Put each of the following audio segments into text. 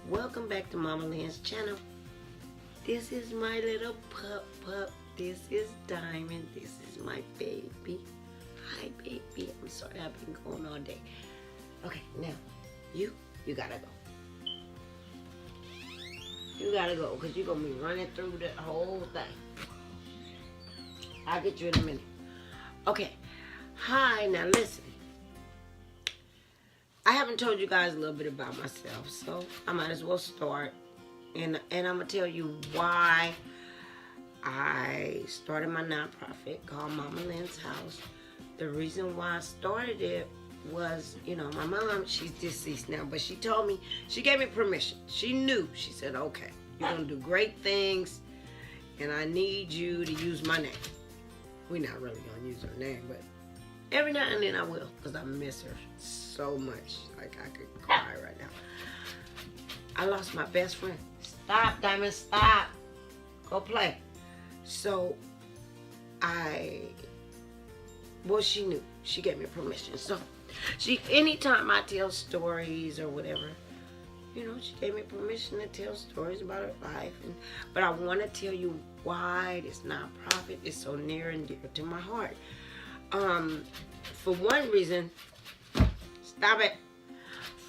Welcome back to Mama Lynn's channel. This is my little pup. This is Diamond. This is my baby. Hi, baby. I'm sorry I've been going all day. Okay, now, you gotta go. You gotta go, because you're going to be running through the whole thing. I'll get you in a minute. Okay. Hi, now listen. I haven't told you guys a little bit about myself, so I might as well start. And I'm going to tell you why I started my nonprofit called Mama Lynn's House. The reason why I started it was, you know, my mom, she's deceased now, but she told me, she gave me permission. She knew. She said, okay, you're going to do great things, and I need you to use my name. We're not really going to use her name, but every now and then I will, because I miss her so much. Like, I could cry right now. I lost my best friend. Stop, Diamond, stop. Go play. So, well, she knew. She gave me permission. So, anytime I tell stories or whatever, you know, she gave me permission to tell stories about her life. But I want to tell you why this nonprofit is so near and dear to my heart. For one reason, stop it.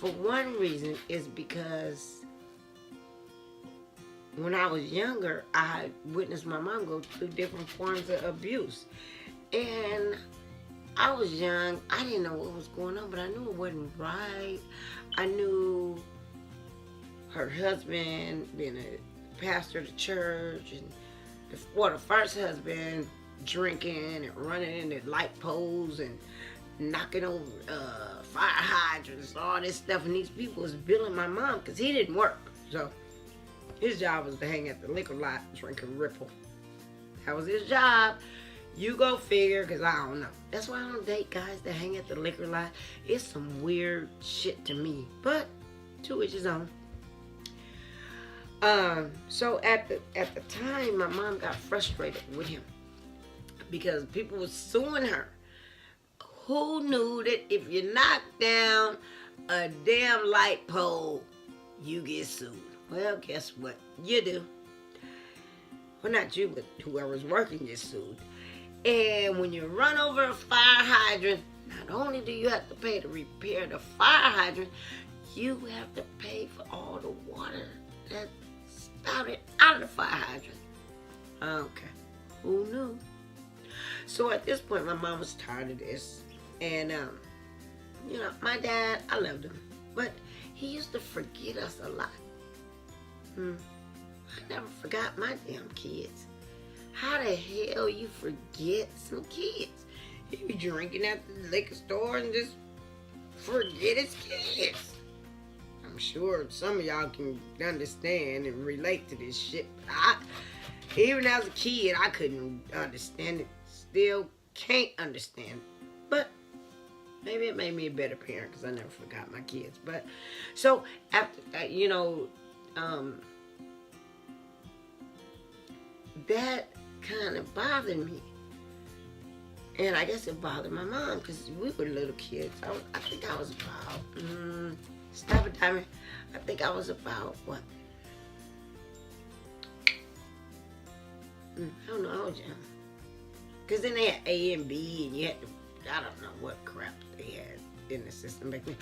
For one reason is because when I was younger, I witnessed my mom go through different forms of abuse. And I was young. I didn't know what was going on, but I knew it wasn't right. I knew her husband being a pastor of the church, and the first husband drinking and running into light poles and knocking over fire hydrants, all this stuff. And these people was billing my mom because he didn't work. So his job was to hang at the liquor lot drinking Ripple. That was his job. You go figure, because I don't know. That's why I don't date guys that hang at the liquor lot. It's some weird shit to me. But to each his own. So at the time, my mom got frustrated with him because people were suing her. Who knew that if you knock down a damn light pole, you get sued? Well, guess what? You do. Well, not you, but whoever's working gets sued. And when you run over a fire hydrant, not only do you have to pay to repair the fire hydrant, you have to pay for all the water that spouted out of the fire hydrant. Okay. Who knew? So at this point, my mom was tired of this. And, you know, my dad, I loved him. But he used to forget us a lot. I never forgot my damn kids. How the hell you forget some kids? He be drinking at the liquor store and just forget his kids. I'm sure some of y'all can understand and relate to this shit. Even as a kid, I couldn't understand it. Still can't understand it. But maybe it made me a better parent because I never forgot my kids. But so after that, you know, that kind of bothered me. And I guess it bothered my mom because we were little kids. I think I was about, stop it, Diamond. I think I was about, what? I don't know, I was young. Because then they had A and B, and you had to, I don't know what crap they had in the system back then.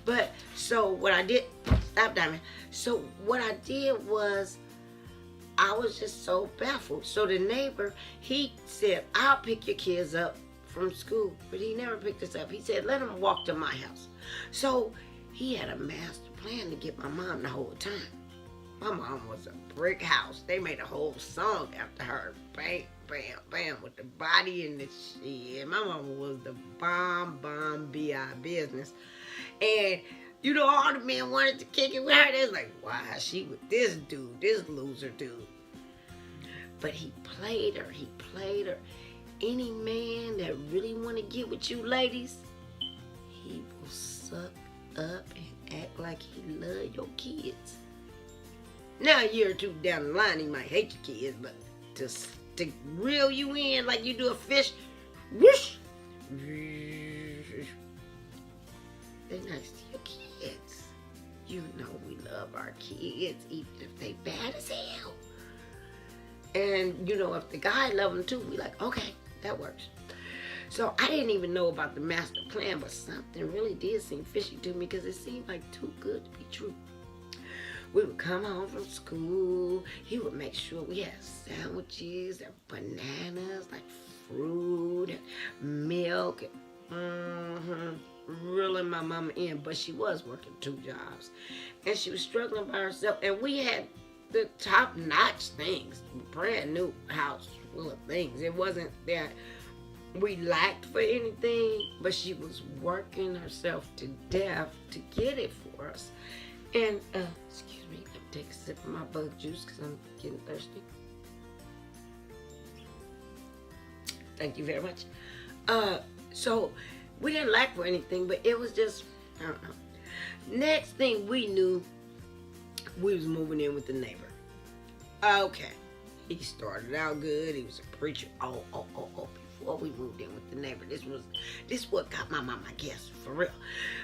But, so what I did, stop, Diamond. So what I did was, I was just so baffled. So the neighbor, he said, I'll pick your kids up from school. But he never picked us up. He said, let them walk to my house. So he had a master plan to get my mom the whole time. My mom was a brick house. They made a whole song after her. Bam, bam, bam, with the body and the shit. My mama was the bomb, B.I. business. And, you know, all the men wanted to kick it with her. They was like, why is she with this dude, this loser dude? But he played her. He played her. Any man that really want to get with you ladies, he will suck up and act like he love your kids. Now a year or two down the line, he might hate your kids, but to reel you in like you do a fish, whoosh, they're nice to your kids. you know we love our kids, even if they bad as hell. And, you know, if the guy love them too, we like, okay, that works. So I didn't even know about the master plan, but something really did seem fishy to me because it seemed like too good to be true. We would come home from school. He would make sure we had sandwiches and bananas, like fruit and milk. Reeling my mama in, but she was working 2 jobs. And she was struggling by herself. And we had the top-notch things. Brand new house full of things. It wasn't that we lacked for anything, but she was working herself to death to get it for us. And, excuse me, let me take a sip of my bug juice because I'm getting thirsty. Thank you very much. So, we didn't lack for anything, but it was just, I don't know. Next thing we knew, we was moving in with the neighbor. Okay. He started out good. He was a preacher. Oh. Before we moved in with the neighbor, this what got my mama, I guess, for real.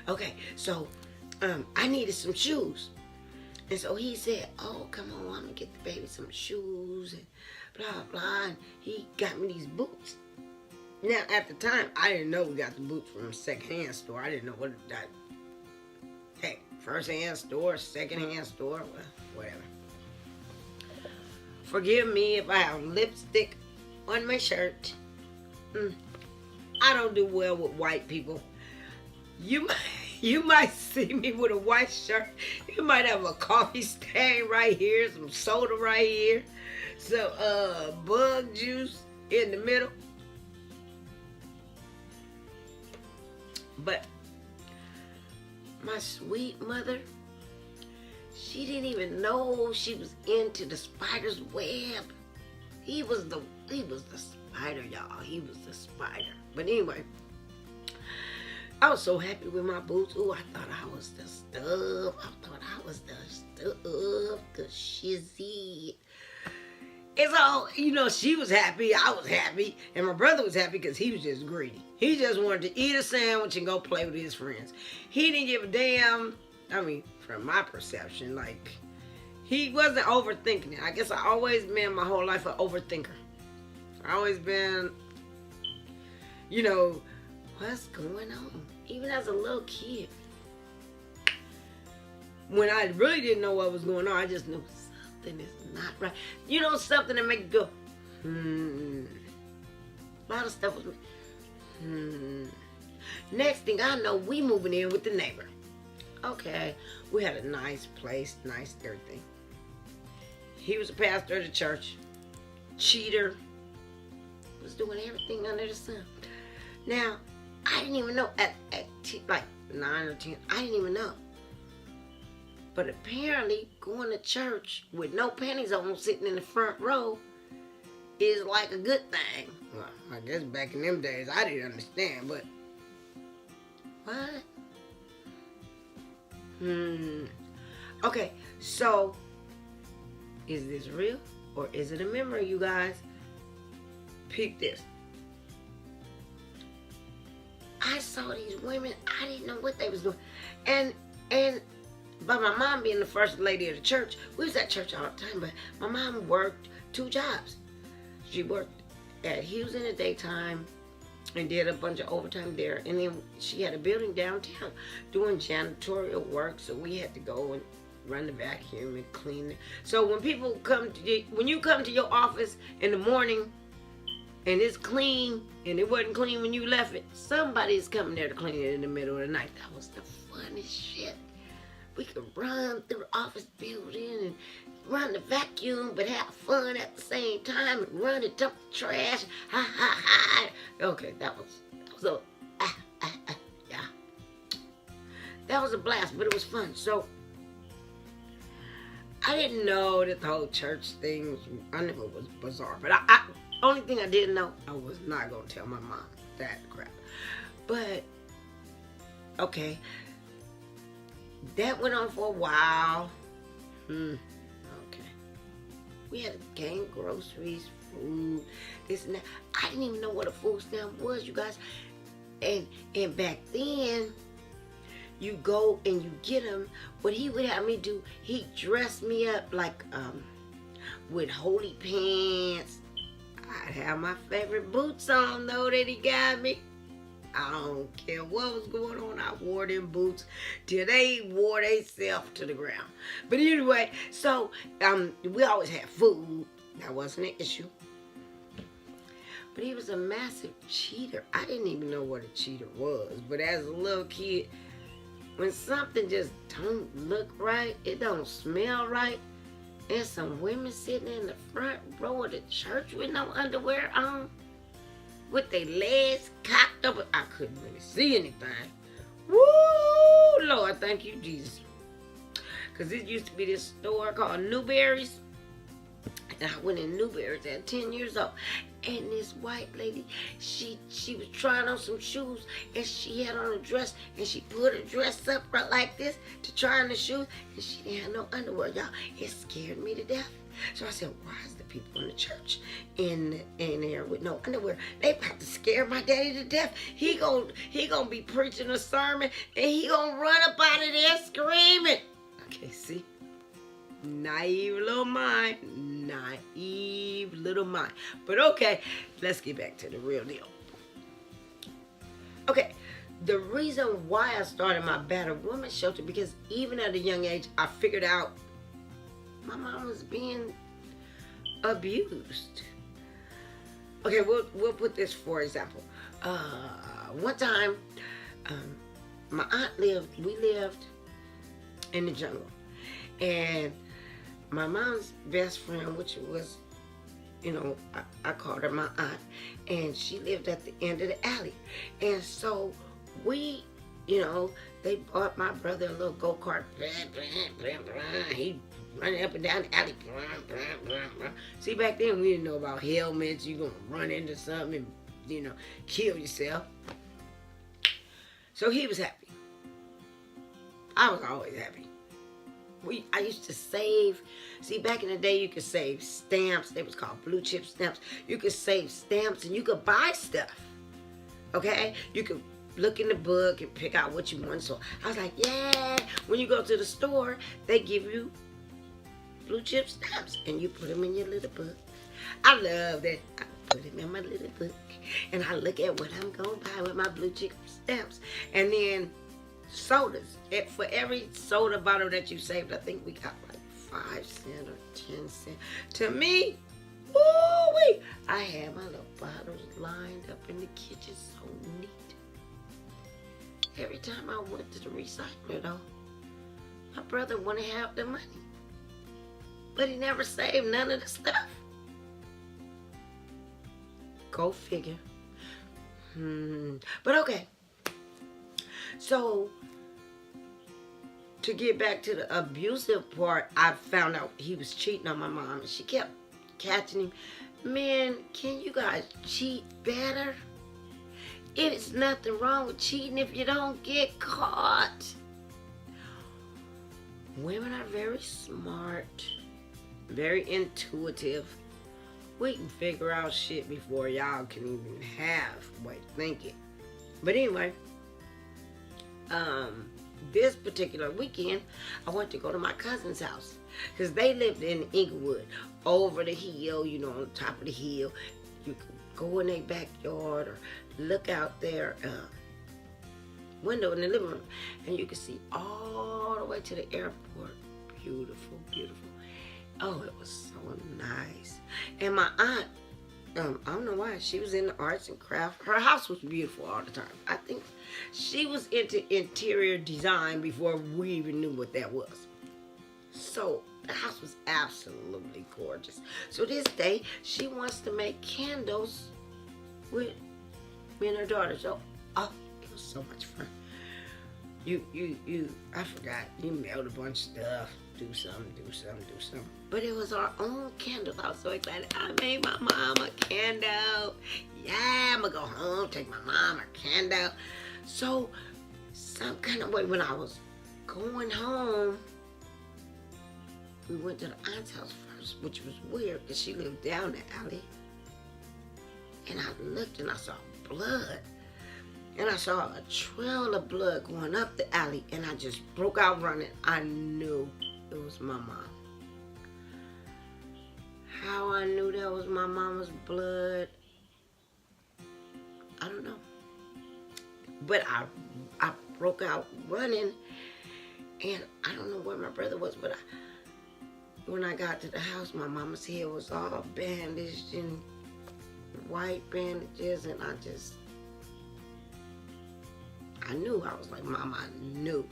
Okay, so, I needed some shoes. And so he said, oh, come on, I'm gonna get the baby some shoes and blah, blah. And he got me these boots. Now, at the time, I didn't know we got the boots from a secondhand store. I didn't know what that. Hey, first-hand store, second-hand store, well, whatever. Forgive me if I have lipstick on my shirt. I don't do well with white people. You might see me with a white shirt. You might have a coffee stain right here, some soda right here, some bug juice in the middle. But my sweet mother, she didn't even know she was into the spider's web. He was the spider, y'all. He was the spider. But anyway, I was so happy with my boots. Oh, I thought I was the stuff. The shizzy. It's all, you know, she was happy, I was happy, and my brother was happy because he was just greedy. He just wanted to eat a sandwich and go play with his friends. He didn't give a damn, I mean, from my perception, like, he wasn't overthinking it. I guess I always been my whole life an overthinker. I always been, you know, what's going on? Even as a little kid. When I really didn't know what was going on, I just knew something is not right. You know, something that make you go, A lot of stuff was, Next thing I know, we moving in with the neighbor. Okay, we had a nice place, nice everything. He was a pastor of the church. Cheater. Was doing everything under the sun. Now, I didn't even know at like 9 or 10, I didn't even know. But apparently, going to church with no panties on, sitting in the front row, is like a good thing. Well, I guess back in them days, I didn't understand, but what? Okay, so is this real or is it a memory, you guys? Peep this. I saw these women, I didn't know what they was doing. And by my mom being the first lady of the church, we was at church all the time, but my mom worked 2 jobs. She worked at Hughes in the daytime and did a bunch of overtime there. And then she had a building downtown doing janitorial work, so we had to go and run the vacuum and clean it. So when people come to when you come to your office in the morning and it's clean and it wasn't clean when you left it, somebody's coming there to clean it in the middle of the night. That was the funnest shit. We could run through the office building and run the vacuum, but have fun at the same time and run and dump the trash. Ha ha ha. Okay, that was a yeah. That was a blast, but it was fun. So I didn't know that the whole church thing was, I knew it was bizarre, but I only thing I didn't know, I was not gonna tell my mom that crap. But okay. That went on for a while. Okay. We had to gain groceries, food, this and that. I didn't even know what a food stamp was, you guys. And back then, you go and you get him. What he would have me do, he dressed me up like with holy pants. I'd have my favorite boots on though that he got me. I don't care what was going on. I wore them boots till they wore themselves to the ground. But anyway, so we always had food. That wasn't an issue. But he was a massive cheater. I didn't even know what a cheater was. But as a little kid, when something just don't look right, it don't smell right, and some women sitting in the front row of the church with no underwear on, with their legs cocked up, I couldn't really see anything. Woo, Lord, thank you, Jesus. Because it used to be this store called Newberry's. And I went in Newberry's at 10 years old. And this white lady, she was trying on some shoes, and she had on a dress, and she put her dress up right like this to try on the shoes, and she didn't have no underwear, y'all. It scared me to death. So I said, why is the people in the church in there with no underwear? They about to scare my daddy to death. He gonna be preaching a sermon, and he gonna run up out of there screaming. Okay, see? Naive little mind. Naive little mind. But okay, let's get back to the real deal. Okay, the reason why I started my battered woman shelter, because even at a young age, I figured out my mom was being abused. Okay, we'll put this for example. One time, my aunt we lived in the jungle. And my mom's best friend, which was, I called her my aunt, and she lived at the end of the alley. And so we, they bought my brother a little go-kart. He running up and down the alley. See, back then we didn't know about helmets. You gonna run into something and, kill yourself. So he was happy. I was always happy. I used to save. See, back in the day, you could save stamps. They was called blue chip stamps. You could save stamps and you could buy stuff. Okay? You could look in the book and pick out what you want. So I was like, yeah. When you go to the store, they give you blue chip stamps and you put them in your little book. I love that. I put them in my little book and I look at what I'm going to buy with my blue chip stamps. And then sodas. For every soda bottle that you saved, I think we got like 5 cents or 10 cents. To me, woo-wee, I had my little bottles lined up in the kitchen, so neat. Every time I went to the recycler, though, my brother wouldn't have the money. But he never saved none of the stuff. Go figure. But okay. So, to get back to the abusive part, I found out he was cheating on my mom, and she kept catching him. Man, can you guys cheat better? It's nothing wrong with cheating if you don't get caught. Women are very smart, very intuitive. We can figure out shit before y'all can even halfway think it. But anyway, this particular weekend, I went to go to my cousin's house because they lived in Inglewood, over the hill, on the top of the hill. You could go in their backyard or look out their window in the living room, and you could see all the way to the airport. Beautiful, beautiful. Oh, it was so nice. And my aunt, I don't know why, she was in the arts and crafts. Her house was beautiful all the time. I think she was into interior design before we even knew what that was. So the house was absolutely gorgeous. So this day, she wants to make candles with me and her daughter. So, it was so much fun. I forgot, you mailed a bunch of stuff. Do something. But it was our own candle. I was so excited. I made my mom a candle. Yeah, I'm going to go home, take my mom her candle. So, some kind of way, when I was going home, we went to the aunt's house first, which was weird because she lived down the alley. And I looked and I saw blood. and I saw a trail of blood going up the alley, and I just broke out running. I knew it was my mom. How I knew that was my mama's blood, I don't know. But I broke out running, and I don't know where my brother was, but when I got to the house, my mama's head was all bandaged in white bandages, and I knew. I was like, Mama, I knew.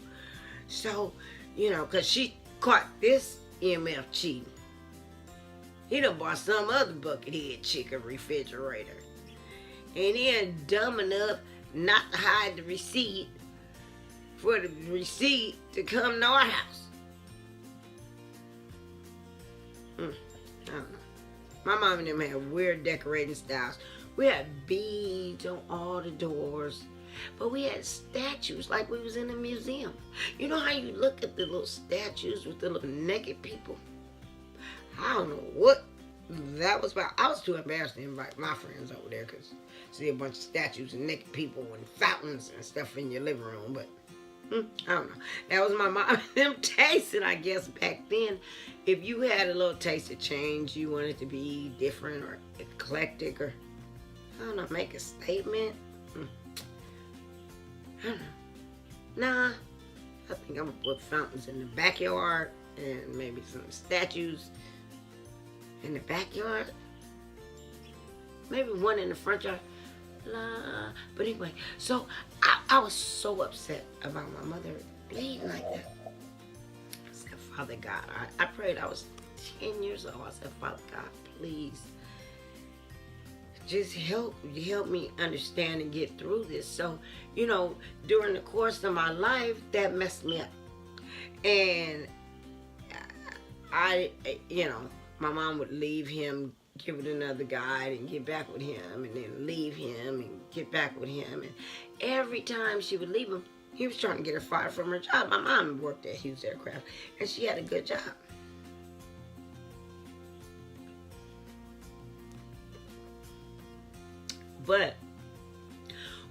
So, because she caught this MF cheating. He done bought some other buckethead chicken refrigerator. And then dumb enough not to hide the receipt for the receipt to come to our house. I don't know. My mom and them had weird decorating styles. We had beads on all the doors. But we had statues like we was in a museum. You know how you look at the little statues with the little naked people? I don't know what that was about. I was too embarrassed to invite my friends over there because see a bunch of statues and naked people and fountains and stuff in your living room. But I don't know. That was my mom and them tasting, I guess, back then. If you had a little taste of change, you wanted to be different or eclectic or, I don't know, make a statement. I don't know. Nah, I think I'm gonna put fountains in the backyard and maybe some statues in the backyard. Maybe one in the front yard. But anyway, so I was so upset about my mother bleeding like that. I said, Father God, I prayed. I was 10 years old. I said, Father God, please, just help me understand and get through this. So, during the course of my life, that messed me up. And my mom would leave him, give it another guy, and get back with him, and then leave him and get back with him. And every time she would leave him, he was trying to get her fired from her job. My mom worked at Hughes Aircraft, and she had a good job. But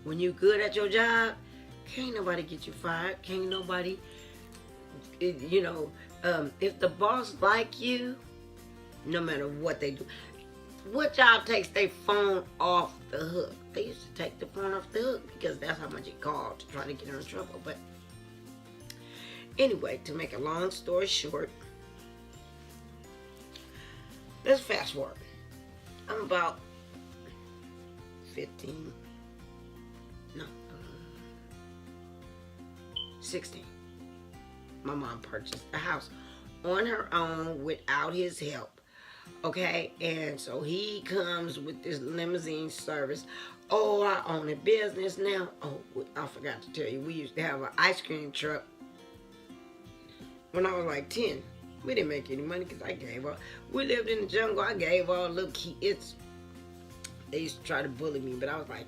when you good at your job, can't nobody get you fired. Can't nobody, if the boss like you, no matter what they do. What job takes their phone off the hook? They used to take the phone off the hook because that's how much it called to try to get her in trouble. But anyway, to make a long story short, let's fast forward. I'm about 16. My mom purchased a house on her own without his help. Okay, and so he comes with this limousine service. Oh, I own a business now. Oh, I forgot to tell you, we used to have an ice cream truck when I was like 10. We didn't make any money because I gave up. We lived in the jungle. I gave all little kids. They used to try to bully me, but I was like,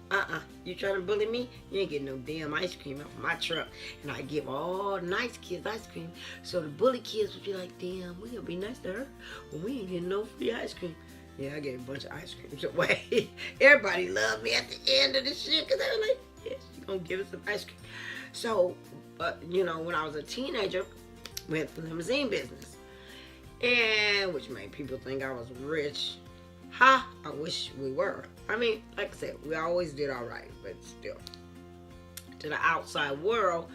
you trying to bully me? You ain't getting no damn ice cream out of my truck. And I give all nice kids ice cream. So the bully kids would be like, damn, we gonna be nice to her. Well, we ain't getting no free ice cream. Yeah, I gave a bunch of ice creams away. Everybody loved me at the end of the shit because they were like, yes, you gonna give us some ice cream. So, when I was a teenager, we had the limousine business. And which made people think I was rich. I wish we were. I mean, like I said, we always did all right, but still, to the outside world,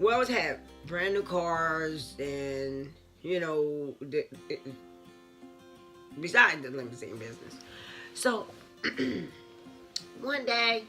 we always had brand new cars and, besides the limousine business. So, one day,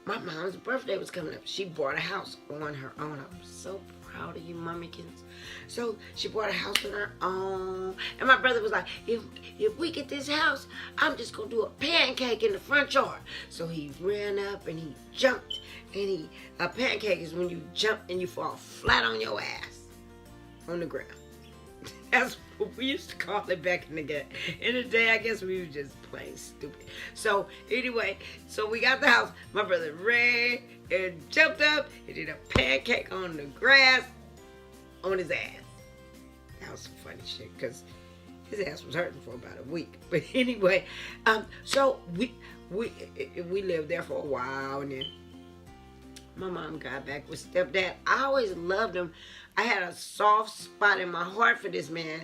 my mom's birthday was coming up. She bought a house on her own. I'm so proud of you, Mummykins. So she bought a house on her own. And my brother was like, if we get this house, I'm just going to do a pancake in the front yard. So he ran up and he jumped. And a pancake is when you jump and you fall flat on your ass on the ground. That's what we used to call it back in the day. In the day, I guess we were just plain stupid. So anyway, so we got the house. My brother ran and jumped up and did a pancake on the grass on his ass. That was some funny shit because his ass was hurting for about a week. But anyway, so we lived there for a while, and then my mom got back with stepdad. I always loved him. I had a soft spot in my heart for this man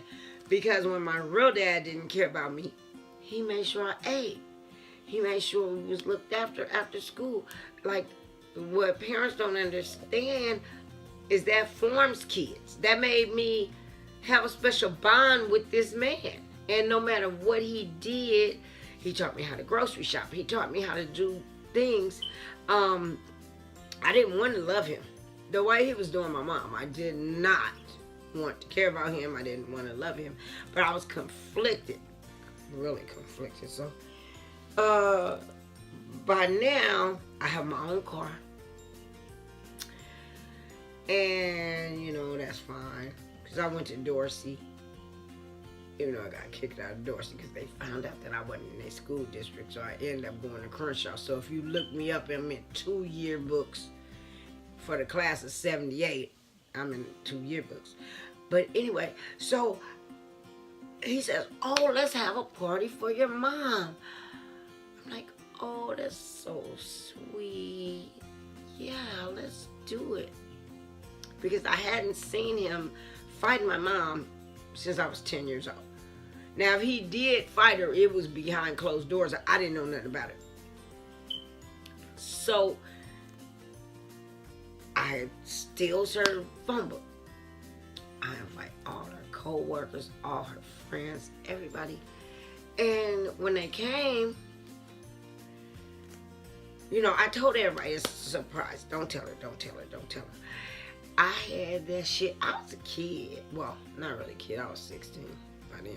because when my real dad didn't care about me, he made sure I ate. He made sure we was looked after school. Like, what parents don't understand is that forms kids. That made me have a special bond with this man. And no matter what he did, he taught me how to grocery shop. He taught me how to do things. I didn't want to love him the way he was doing my mom. I did not want to care about him. I didn't want to love him. But I was conflicted. Really conflicted. So, by now, I have my own car. And, you know, that's fine. Because I went to Dorsey. Even though I got kicked out of Dorsey because they found out that I wasn't in their school district. So I ended up going to Crenshaw. So if you look me up, I'm in 2 yearbooks for the class of 78. I'm in 2 yearbooks. But anyway, so he says, oh, let's have a party for your mom. I'm like, oh, that's so sweet. Yeah, let's do it. Because I hadn't seen him fighting my mom since I was 10 years old. Now, if he did fight her, it was behind closed doors. I didn't know nothing about it. So, I still serve phone book. I invite all her co-workers, all her friends, everybody. And when they came, you know, I told everybody it's a surprise. Don't tell her, don't tell her, don't tell her. I had that shit. I was a kid. Well, not really a kid. I was 16 by then.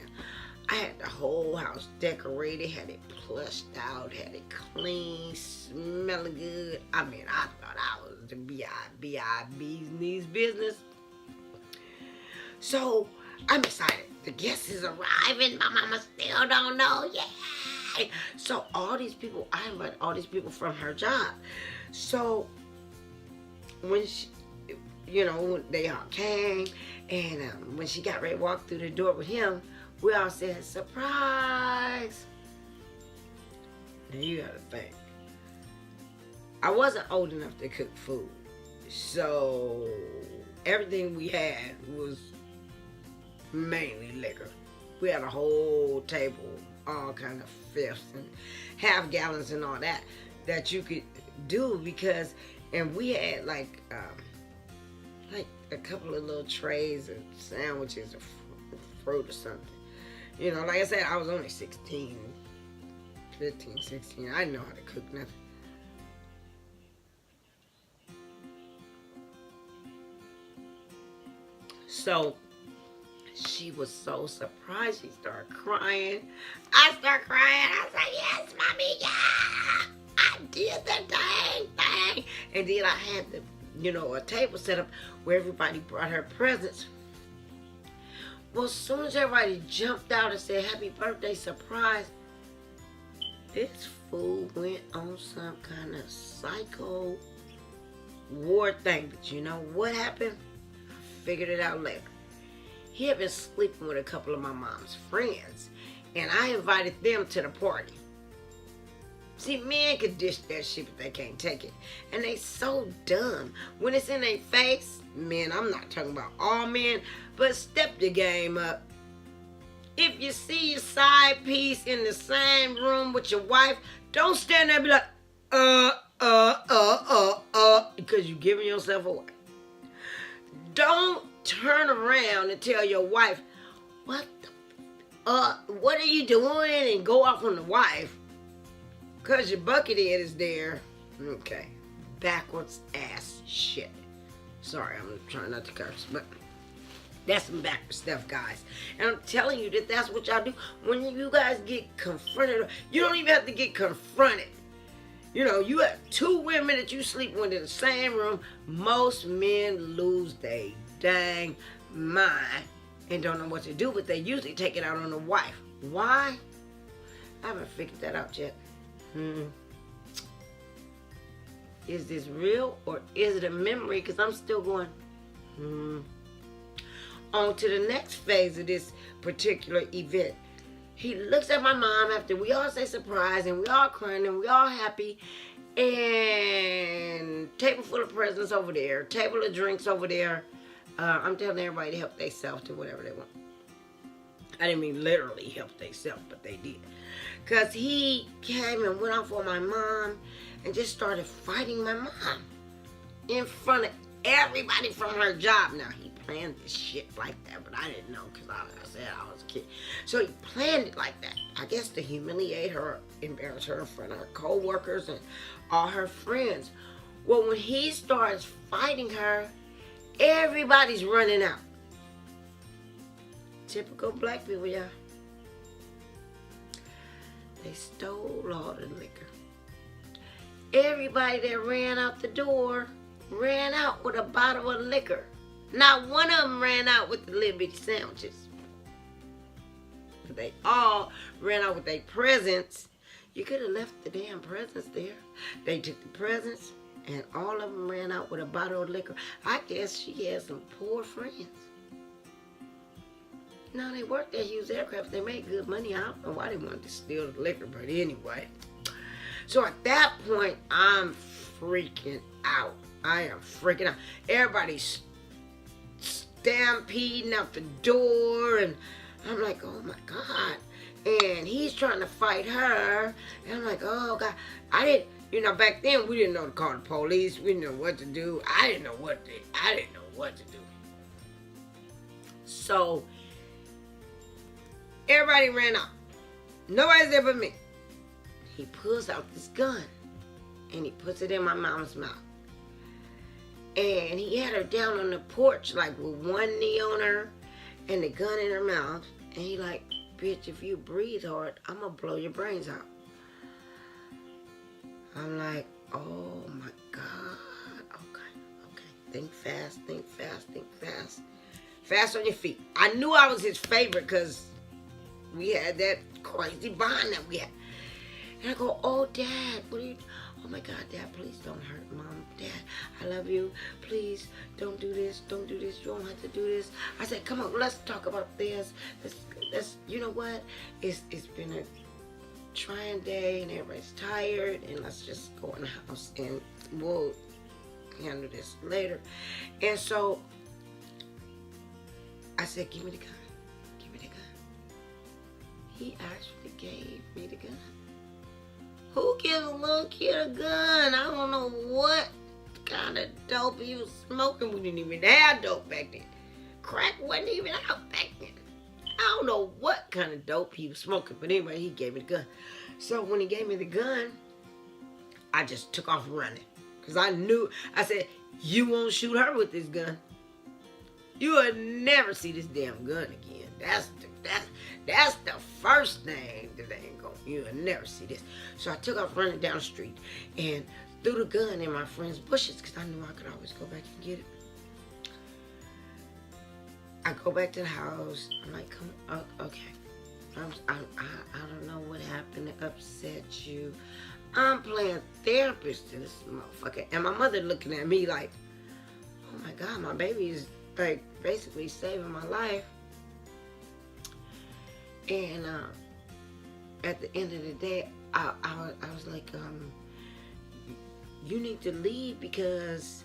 I had the whole house decorated, had it plushed out, had it clean, smelling good. I mean, I thought I was the B.I.B.'s business. So, I'm excited. The guest is arriving. My mama still don't know. Yay! So, all these people, I invited all these people from her job. So, when she, you know, they all came, and when she got ready to walk through the door with him, we all said, surprise. Now you gotta think. I wasn't old enough to cook food. So everything we had was mainly liquor. We had a whole table, all kind of fifths and half gallons and all that you could do because, and we had like a couple of little trays of sandwiches or fruit or something. You know, like I said, I was only 16, 15, 16. I didn't know how to cook nothing. So, she was so surprised. She started crying. I started crying. I was like, yes, mommy, yeah. I did the dang thing. And then I had the, you know, a table set up where everybody brought her presents. Well, as soon as everybody jumped out and said, happy birthday, surprise, this fool went on some kind of psycho war thing. But you know what happened? I figured it out later. He had been sleeping with a couple of my mom's friends, and I invited them to the party. See, men can dish that shit, but they can't take it. And they so dumb. When it's in their face, men, I'm not talking about all men, but step your game up. If you see your side piece in the same room with your wife, don't stand there and be like, because you're giving yourself away. Don't turn around and tell your wife, what are you doing? And go off on the wife. Because your bucket head is there. Okay. Backwards ass shit. Sorry, I'm trying not to curse, but that's some backwards stuff, guys. And I'm telling you that that's what y'all do. When you guys get confronted, you don't even have to get confronted. You know, you have 2 women that you sleep with in the same room. Most men lose their dang mind and don't know what to do, but they usually take it out on the wife. Why? I haven't figured that out yet. Is this real or is it a memory? Because I'm still going, On to the next phase of this particular event. He looks at my mom after we all say surprise and we all crying and we all happy. And table full of presents over there, table of drinks over there. I'm telling everybody to help themselves to whatever they want. I didn't mean literally help themselves, but they did. Because he came and went off on my mom and just started fighting my mom in front of everybody from her job. Now, he planned this shit like that, but I didn't know because I said I was a kid. So he planned it like that. I guess to humiliate her, embarrass her in front of her co-workers and all her friends. Well, when he starts fighting her, everybody's running out. Typical black people, y'all. They stole all the liquor. Everybody that ran out the door ran out with a bottle of liquor. Not one of them ran out with the little bitty sandwiches. But they all ran out with their presents. You could have left the damn presents there. They took the presents and all of them ran out with a bottle of liquor. I guess she had some poor friends. No, they worked at Hughes Aircraft. They made good money. I don't know why they wanted to steal the liquor, but anyway. So at that point, I'm freaking out. I am freaking out. Everybody's stampeding out the door, and I'm like, oh my God. And he's trying to fight her, and I'm like, oh God. I didn't, back then we didn't know to call the police. We didn't know what to do. I didn't know what to do. So everybody ran out. Nobody's there but me. He pulls out this gun and he puts it in my mom's mouth. And he had her down on the porch like with one knee on her and the gun in her mouth. And he like, bitch, if you breathe hard, I'm gonna blow your brains out. I'm like, oh my God. Okay. Think fast. Fast on your feet. I knew I was his favorite because we had that crazy bond that we had. And I go, oh, Dad, what are you... Oh, my God, Dad, please don't hurt Mom. Dad, I love you. Please don't do this. Don't do this. You don't have to do this. I said, come on, let's talk about this. Let's you know what? It's been a trying day, and everybody's tired, and let's just go in the house, and we'll handle this later. And so I said, give me the gun. Give me the gun. He actually gave me the gun. Who gives a little kid a gun? I don't know what kind of dope he was smoking. We didn't even have dope back then. Crack wasn't even out back then. I don't know what kind of dope he was smoking, but anyway, he gave me the gun. So when he gave me the gun, I just took off running. Because I said, you won't shoot her with this gun. You will never see this damn gun again. That's the first thing that they ain't going. You will never see this. So I took off running down the street and threw the gun in my friend's bushes because I knew I could always go back and get it. I go back to the house. I'm like, come, okay. I don't know what happened to upset you. I'm playing therapist to this motherfucker, and my mother looking at me like, oh my God, my baby is like basically saving my life. And at the end of the day, I was like, you need to leave because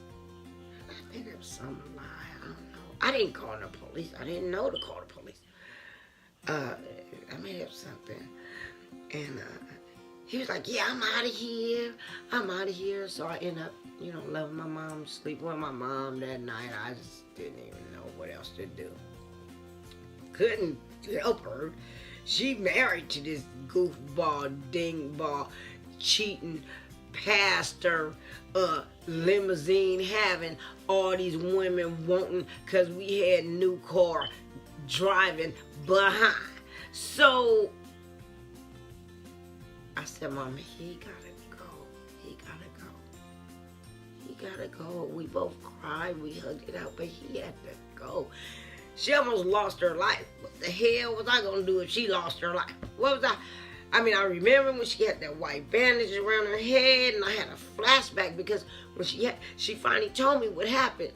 I think it was some lie. I don't know. I didn't call the police. I didn't know to call the police. I made up something. And he was like, yeah, I'm out of here. So I ended up, loving my mom, sleeping with my mom that night. I just didn't even know what else to do. Couldn't help her. She married to this goofball, dingball, cheating pastor, limousine having, all these women wanting because we had new car driving behind. So I said, Mama, he gotta go. We both cried, we hugged it out, but he had to go. She almost lost her life. What the hell was I gonna do if she lost her life? What was I remember when she had that white bandage around her head, and I had a flashback because when she finally told me what happened.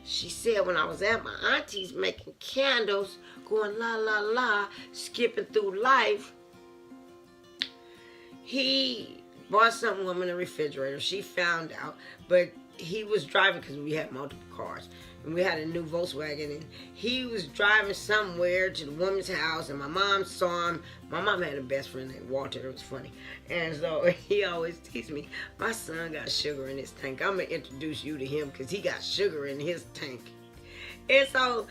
She said when I was at my auntie's making candles, going la la la, skipping through life, he bought something in the refrigerator. She found out, but he was driving because we had multiple cars. And we had a new Volkswagen, and he was driving somewhere to the woman's house, and my mom saw him. My mom had a best friend named Walter. It was funny. And so he always teased me, my son got sugar in his tank. I'm going to introduce you to him because he got sugar in his tank. And so,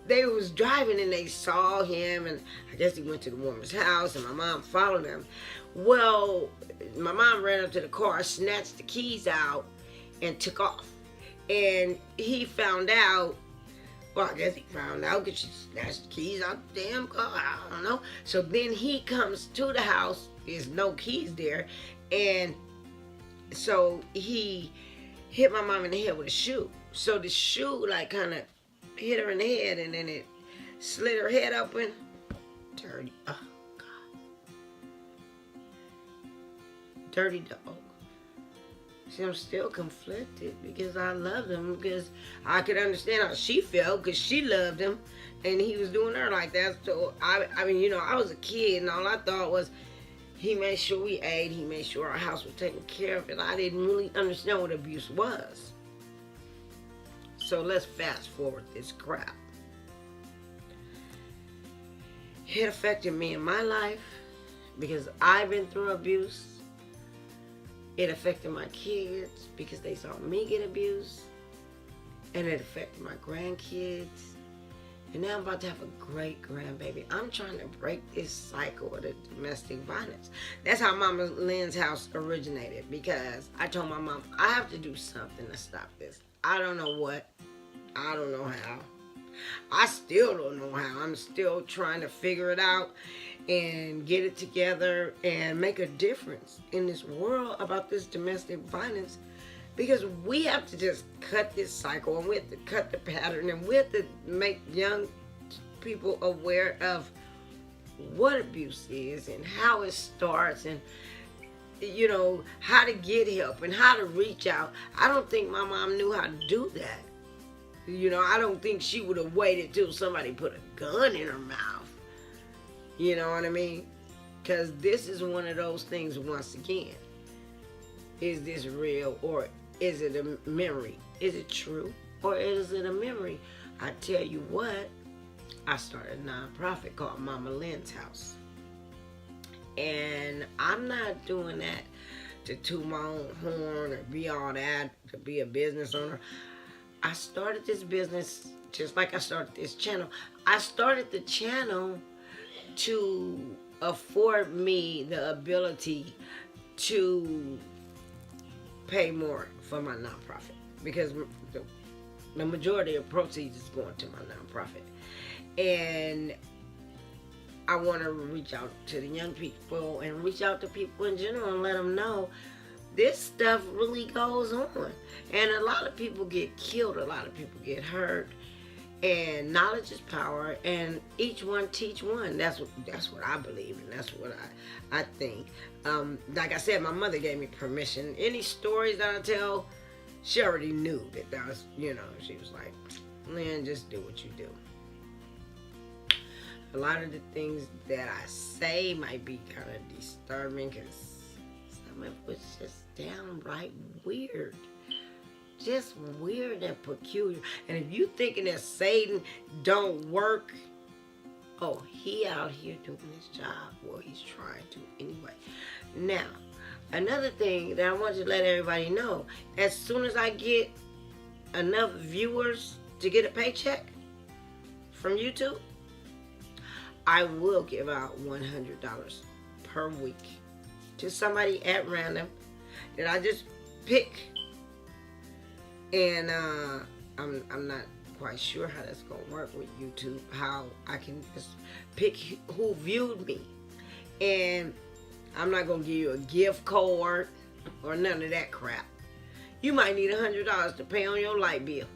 they was driving, and they saw him, and I guess he went to the woman's house, and my mom followed him. Well, my mom ran up to the car, snatched the keys out, and took off. And he found out, well, I guess he found out because she snatched the keys out the damn car. I don't know. So then he comes to the house. There's no keys there. And so he hit my mom in the head with a shoe. So the shoe, kind of hit her in the head, and then it slit her head open. Dirty. Oh, God. Dirty dog. See, I'm still conflicted because I loved him, because I could understand how she felt because she loved him and he was doing her like that. So, I was a kid, and all I thought was he made sure we ate, he made sure our house was taken care of, and I didn't really understand what abuse was. So let's fast forward this crap. It affected me in my life because I've been through abuse. It affected my kids because they saw me get abused. And it affected my grandkids. And now I'm about to have a great grandbaby. I'm trying to break this cycle of the domestic violence. That's how Mama Lynn's house originated, because I told my mom, I have to do something to stop this. I don't know what. I don't know how. I still don't know how. I'm still trying to figure it out and get it together and make a difference in this world about this domestic violence, because we have to just cut this cycle, and we have to cut the pattern, and we have to make young people aware of what abuse is and how it starts, and how to get help and how to reach out. I don't think my mom knew how to do that. I don't think she would have waited till somebody put a gun in her mouth. You know what I mean? Because this is one of those things, once again. Is this real, or is it a memory? Is it true, or is it a memory? I tell you what, I started a nonprofit called Mama Lynn's House. And I'm not doing that to toot my own horn or be all that, to be a business owner. I started this business just like I started this channel. I started the channel to afford me the ability to pay more for my nonprofit, because the majority of proceeds is going to my nonprofit. And I want to reach out to the young people and reach out to people in general and let them know this stuff really goes on. And a lot of people get killed, a lot of people get hurt. And knowledge is power, and each one teach one. That's what I believe, and that's what I think. Like I said, my mother gave me permission. Any stories that I tell, she already knew that was, she was like, man, just do what you do. A lot of the things that I say might be kind of disturbing, because some of it was just downright weird. Just weird and peculiar. And if you thinking that Satan don't work, oh, he out here doing his job. Well, he's trying to anyway. Now, another thing that I want to let everybody know, as soon as I get enough viewers to get a paycheck from YouTube, I will give out $100 per week to somebody at random that I just pick. And I'm not quite sure how that's going to work with YouTube, how I can just pick who viewed me. And I'm not going to give you a gift card or none of that crap. You might need $100 to pay on your light bill.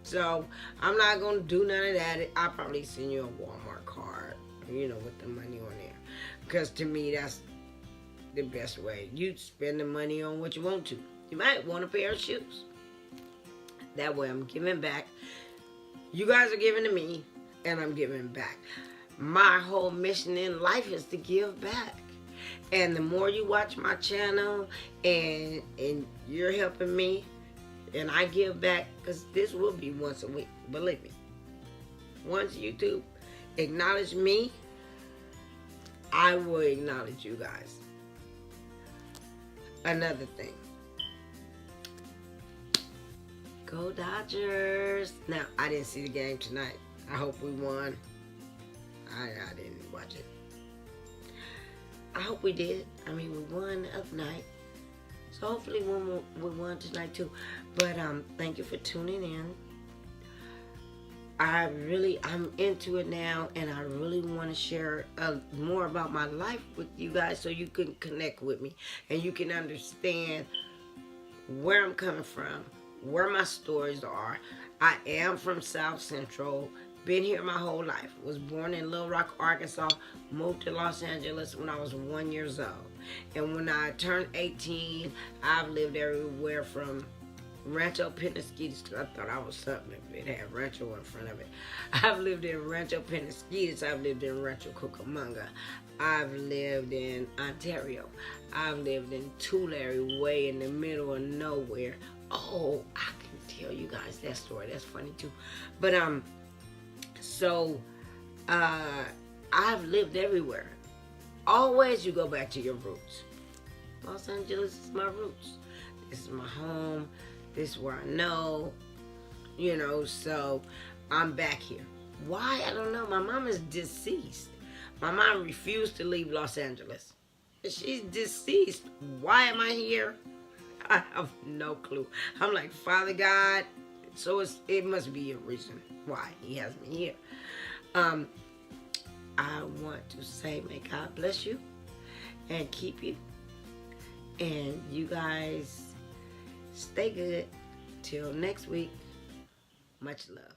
So I'm not going to do none of that. I'll probably send you a Walmart card, with the money on there. Because to me, that's the best way. You spend the money on what you want to. You might want a pair of shoes. That way I'm giving back. You guys are giving to me, and I'm giving back. My whole mission in life is to give back. And the more you watch my channel and you're helping me, and I give back, because this will be once a week, believe me. Once YouTube acknowledge me, I will acknowledge you guys. Another thing. Go Dodgers. Now, I didn't see the game tonight. I hope we won. I didn't watch it. I hope we did. I mean, we won the other night. So hopefully we won tonight too. But thank you for tuning in. I'm into it now, and I really want to share more about my life with you guys so you can connect with me and you can understand where I'm coming from, where my stories are. I am from South Central. Been here my whole life. Was born in Little Rock, Arkansas. Moved to Los Angeles when I was 1 year old. And when I turned 18, I've lived everywhere from Rancho Penasquitos, because I thought I was something if it had Rancho in front of it. I've lived in Rancho Penasquitos. I've lived in Rancho Cucamonga. I've lived in Ontario. I've lived in Tulare, way in the middle of nowhere. Oh, I can tell you guys that story. That's funny too. But so I've lived everywhere. Always you go back to your roots. Los Angeles is my roots. This is my home. This is where I know, so I'm back here. Why? I don't know. My mom is deceased. My mom refused to leave Los Angeles. She's deceased. Why am I here? I have no clue. I'm like, Father God, so it must be a reason why he has me here. I want to say, may God bless you and keep you. And you guys stay good. Till next week. Much love.